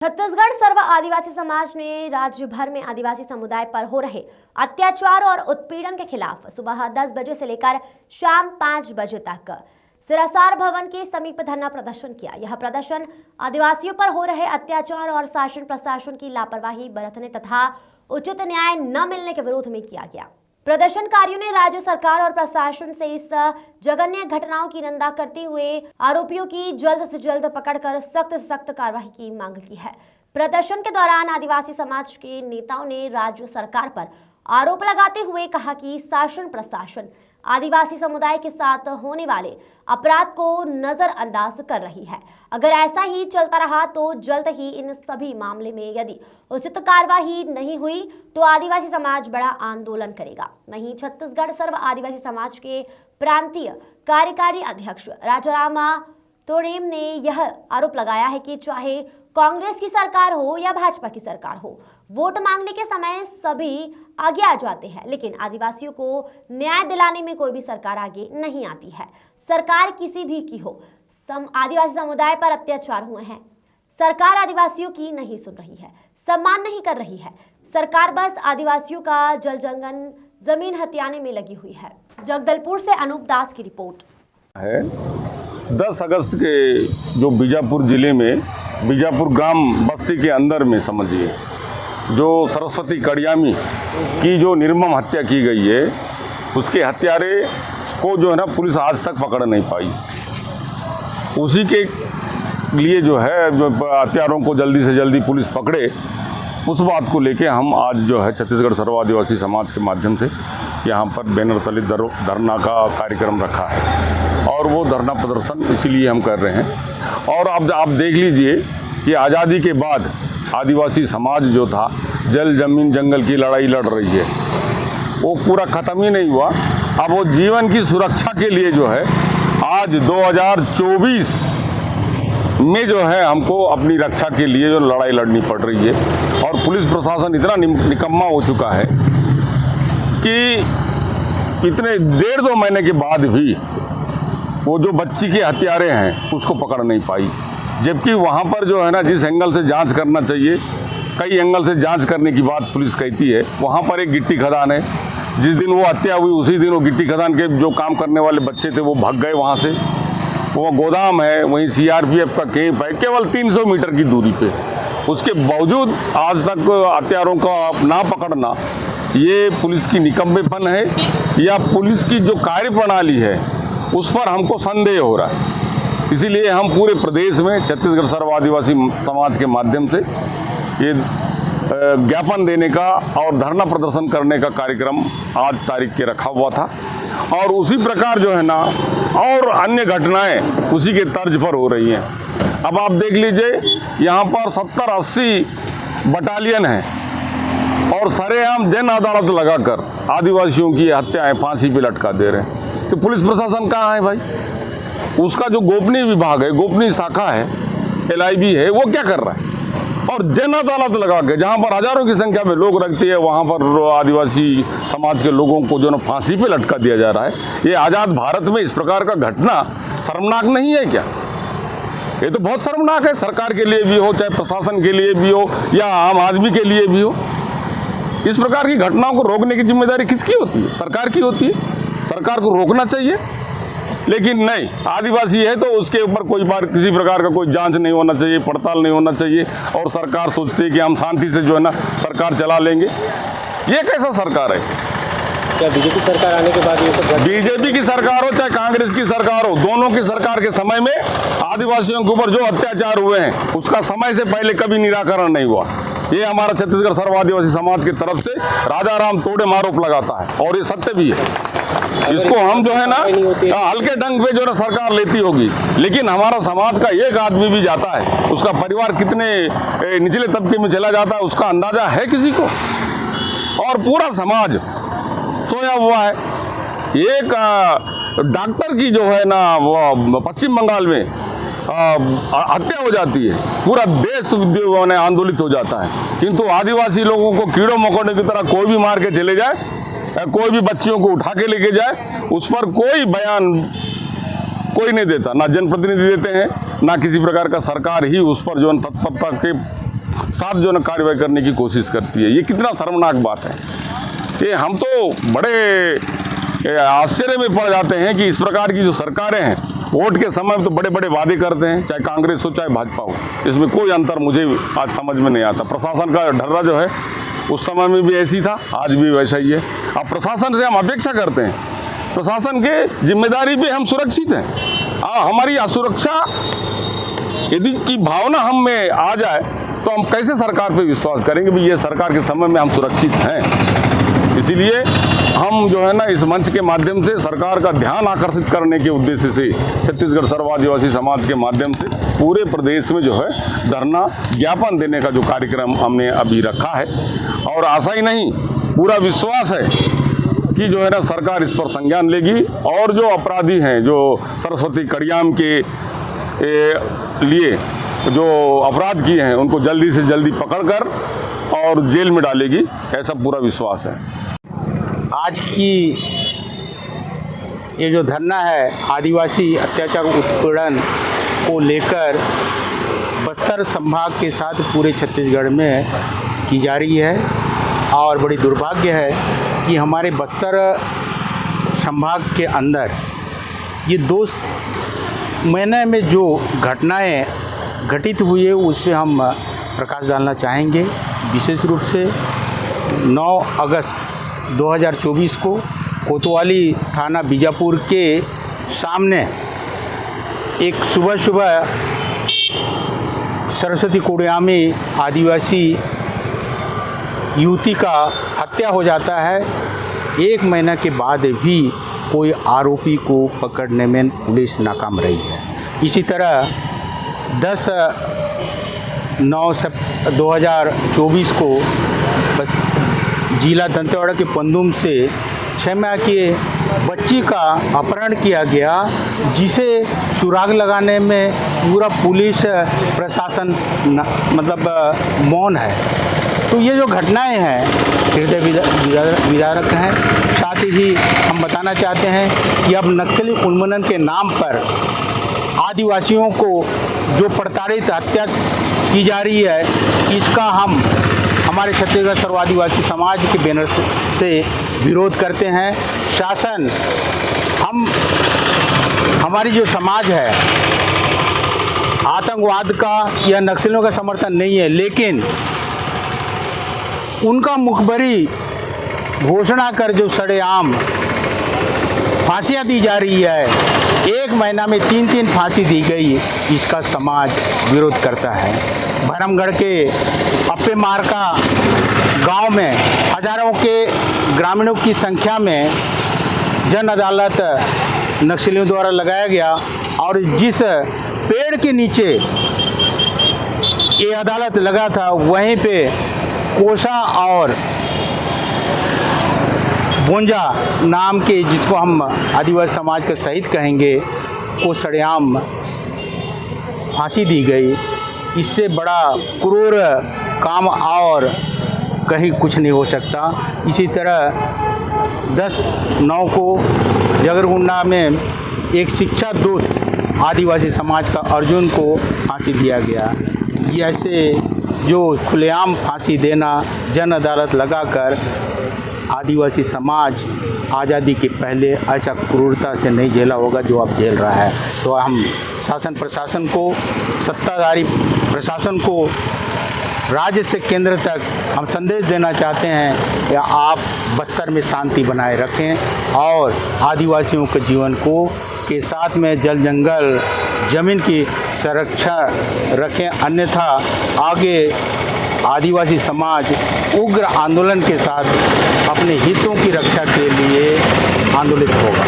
छत्तीसगढ़ सर्व आदिवासी समाज ने राज्य भर में आदिवासी समुदाय पर हो रहे अत्याचार और उत्पीड़न के खिलाफ सुबह 10 बजे से लेकर शाम 5 बजे तक सिरासार भवन के समीप धरना प्रदर्शन किया। यह प्रदर्शन आदिवासियों पर हो रहे अत्याचार और शासन प्रशासन की लापरवाही बरतने तथा उचित न्याय न मिलने के विरोध में किया गया। प्रदर्शनकारियों ने राज्य सरकार और प्रशासन से इस जघन्य घटनाओं की निंदा करते हुए आरोपियों की जल्द से जल्द पकड़कर सख्त से सख्त कार्रवाई की मांग की है। प्रदर्शन के दौरान आदिवासी समाज के नेताओं ने राज्य सरकार पर आरोप लगाते हुए कहा कि शासन प्रशासन आदिवासी समुदाय के साथ होने वाले अपराध को नजरअंदाज कर रही है। अगर ऐसा ही चलता रहा तो जल्द ही इन सभी मामले में यदि उचित कार्रवाई नहीं हुई तो आदिवासी समाज बड़ा आंदोलन करेगा। वहीं छत्तीसगढ़ सर्व आदिवासी समाज के प्रांतीय कार्यकारी अध्यक्ष राजाराम तोड़ेम ने यह आरोप लगाया है कि चाहे कांग्रेस की सरकार हो या भाजपा की सरकार हो, वोट मांगने के समय सभी आगे आ जाते हैं, लेकिन आदिवासियों को न्याय दिलाने में कोई भी सरकार आगे नहीं आती है। सरकार किसी भी की हो, आदिवासी समुदाय पर अत्याचार हुए हैं, सरकार आदिवासियों की नहीं सुन रही है, सम्मान नहीं कर रही है। सरकार बस आदिवासियों का जल जंगल जमीन हथियाने में लगी हुई है। जगदलपुर से अनूप दास की रिपोर्ट है। 10 अगस्त के जो बीजापुर जिले में बीजापुर ग्राम बस्ती के अंदर में समझिए जो सरस्वती कड़ियामी की जो निर्मम हत्या की गई है, उसके हत्यारे को जो है ना पुलिस आज तक पकड़ नहीं पाई। उसी के लिए जो है हत्यारों को जल्दी से जल्दी पुलिस पकड़े, उस बात को लेके हम आज जो है छत्तीसगढ़ सर्व आदिवासी समाज के माध्यम से यहाँ पर बैनर तले धरना का कार्यक्रम रखा है और वो धरना प्रदर्शन इसीलिए हम कर रहे हैं। और अब आप देख लीजिए कि आज़ादी के बाद आदिवासी समाज जो था जल जमीन जंगल की लड़ाई लड़ रही है, वो पूरा ख़त्म ही नहीं हुआ। अब वो जीवन की सुरक्षा के लिए जो है आज 2024 में जो है हमको अपनी रक्षा के लिए जो लड़ाई लड़नी पड़ रही है। और पुलिस प्रशासन इतना निकम्मा हो चुका है कि इतने 1.5-2 महीने के बाद भी वो जो बच्ची के हत्यारे हैं उसको पकड़ नहीं पाई। जबकि वहाँ पर जो है ना जिस एंगल से जांच करना चाहिए, कई एंगल से जांच करने की बात पुलिस कहती है। वहाँ पर एक गिट्टी खदान है, जिस दिन वो हत्या हुई उसी दिन वो गिट्टी खदान के जो काम करने वाले बच्चे थे वो भाग गए वहाँ से। वो गोदाम है, वहीं CRPF का कैंप है, केवल 300 मीटर की दूरी पे। उसके बावजूद आज तक हत्यारों का ना पकड़ना ये पुलिस की निकम्मेपन है या पुलिस की जो कार्यप्रणाली है उस पर हमको संदेह हो रहा है। इसीलिए हम पूरे प्रदेश में छत्तीसगढ़ सर्व आदिवासी समाज के माध्यम से ये ज्ञापन देने का और धरना प्रदर्शन करने का कार्यक्रम आज तारीख के रखा हुआ था। और उसी प्रकार जो है ना और अन्य घटनाएं उसी के तर्ज पर हो रही हैं। अब आप देख लीजिए यहाँ पर 70-80 बटालियन हैं और सरेआम जन अदालत लगाकर आदिवासियों की हत्याएं फांसी पे लटका दे रहे हैं। तो पुलिस प्रशासन कहाँ है भाई? उसका जो गोपनीय विभाग है, गोपनीय शाखा है, LIB है, वो क्या कर रहा है? और जन अदालत लगा के जहाँ पर हजारों की संख्या में लोग रखते हैं वहाँ पर आदिवासी समाज के लोगों को जो ना फांसी पे लटका दिया जा रहा है। ये आज़ाद भारत में इस प्रकार का घटना शर्मनाक नहीं है क्या? ये तो बहुत शर्मनाक है, सरकार के लिए भी हो, चाहे प्रशासन के लिए भी हो या आम आदमी के लिए भी हो। इस प्रकार की घटनाओं को रोकने की जिम्मेदारी किसकी होती है? सरकार की होती है। सरकार को रोकना चाहिए, लेकिन नहीं, आदिवासी है तो उसके ऊपर कोई बार किसी प्रकार का कोई जांच नहीं होना चाहिए, पड़ताल नहीं होना चाहिए। और सरकार सोचती है कि हम शांति से जो है ना सरकार चला लेंगे। ये कैसा सरकार है? क्या बीजेपी सरकार आने के बाद ये सब? बीजेपी की सरकार हो चाहे कांग्रेस की सरकार हो, दोनों की सरकार के समय में आदिवासियों के ऊपर जो अत्याचार हुए हैं उसका समय से पहले कभी निराकरण नहीं हुआ। ये हमारा छत्तीसगढ़ सर्व आदिवासी समाज की तरफ से राजाराम तोड़ेम आरोप लगाता है और ये सत्य भी है। इसको हम जो है ना हल्के ढंग पे जो है सरकार लेती होगी, लेकिन हमारा समाज का एक आदमी भी जाता है, उसका परिवार कितने निचले तबके में चला जाता है उसका अंदाजा है किसी को? और पूरा समाज सोया हुआ है। एक डॉक्टर की जो है ना वो पश्चिम बंगाल में हत्या हो जाती है, पूरा देश उद्योगों ने आंदोलित हो जाता है। किंतु आदिवासी लोगों को कीड़ों मकोड़ों की तरह कोई भी मार के चले जाए, कोई भी बच्चियों को उठा के लेके जाए, उस पर कोई बयान कोई नहीं देता। ना जनप्रतिनिधि देते हैं, ना किसी प्रकार का सरकार ही उस पर जो तत्परता के साथ जो है कार्रवाई करने की कोशिश करती है। ये कितना शर्मनाक बात है। ये हम तो बड़े आश्चर्य में पड़ जाते हैं कि इस प्रकार की जो सरकारें हैं वोट के समय में तो बड़े बड़े वादे करते हैं, चाहे कांग्रेस हो चाहे भाजपा हो, इसमें कोई अंतर मुझे आज समझ में नहीं आता। प्रशासन का ढर्रा जो है उस समय में भी ऐसी था, आज भी वैसा ही है। अब प्रशासन से हम अपेक्षा करते हैं, प्रशासन के जिम्मेदारी पे हम सुरक्षित हैं। हमारी असुरक्षा यदि की भावना हम में आ जाए तो हम कैसे सरकार पे विश्वास करेंगे भी ये सरकार के समय में हम सुरक्षित हैं। इसीलिए हम जो है ना इस मंच के माध्यम से सरकार का ध्यान आकर्षित करने के उद्देश्य से छत्तीसगढ़ सर्व आदिवासी समाज के माध्यम से पूरे प्रदेश में जो है धरना ज्ञापन देने का जो कार्यक्रम हमने अभी रखा है, और आशा ही नहीं पूरा विश्वास है कि जो है ना सरकार इस पर संज्ञान लेगी और जो अपराधी हैं, जो सरस्वती कड़ियाम के लिए जो अपराध किए हैं उनको जल्दी से जल्दी पकड़कर और जेल में डालेगी, ऐसा पूरा विश्वास है। आज की ये जो धरना है आदिवासी अत्याचार उत्पीड़न को लेकर बस्तर संभाग के साथ पूरे छत्तीसगढ़ में की जा रही है, और बड़ी दुर्भाग्य है कि हमारे बस्तर संभाग के अंदर ये 2 महीने में जो घटनाएं घटित हुई है उस पर हम प्रकाश डालना चाहेंगे। विशेष रूप से 9 अगस्त 2024 को कोतवाली थाना बीजापुर के सामने एक सुबह सरस्वती कोडियामी आदिवासी युवती का हत्या हो जाता है। 1 महीना के बाद भी कोई आरोपी को पकड़ने में पुलिस नाकाम रही है। इसी तरह 10/9/2024 को जिला दंतेवाड़ा के पंदुम से 6 माह के बच्ची का अपहरण किया गया, जिसे सुराग लगाने में पूरा पुलिस प्रशासन मौन है। तो ये जो घटनाएं हैं हृदय विदारक हैं। साथ ही हम बताना चाहते हैं कि अब नक्सली उन्मूलन के नाम पर आदिवासियों को जो प्रताड़ित हत्या की जा रही है, इसका हम हमारे छत्तीसगढ़ सर्व आदिवासी समाज के बैनर से विरोध करते हैं। शासन हमारी जो समाज है आतंकवाद का या नक्सलियों का समर्थन नहीं है, लेकिन उनका मुखबरी घोषणा कर जो सरेआम फांसियाँ दी जा रही है, 1 महीना में 3 फांसी दी गई, इसका समाज विरोध करता है। भरमगढ़ के अप्पे मारका गांव में हजारों के ग्रामीणों की संख्या में जन अदालत नक्सलियों द्वारा लगाया गया, और जिस पेड़ के नीचे ये अदालत लगा था वहीं पे कोसा और बोंजा नाम के, जिसको हम आदिवासी समाज का शहीद कहेंगे, को सरेआम फांसी दी गई। इससे बड़ा क्रूर काम और कहीं कुछ नहीं हो सकता। इसी तरह 10/9 को जगरगुंडा में एक शिक्षा दूत आदिवासी समाज का अर्जुन को फांसी दिया गया। ये ऐसे जो खुलेआम फांसी देना, जन अदालत लगाकर आदिवासी समाज आज़ादी के पहले ऐसा क्रूरता से नहीं झेला होगा जो अब झेल रहा है। तो हम शासन प्रशासन को, सत्ताधारी प्रशासन को, राज्य से केंद्र तक हम संदेश देना चाहते हैं कि आप बस्तर में शांति बनाए रखें और आदिवासियों के जीवन को के साथ में जल जंगल जमीन की सुरक्षा रखें, अन्यथा आगे आदिवासी समाज उग्र आंदोलन के साथ अपने हितों की रक्षा के लिए आंदोलित होगा।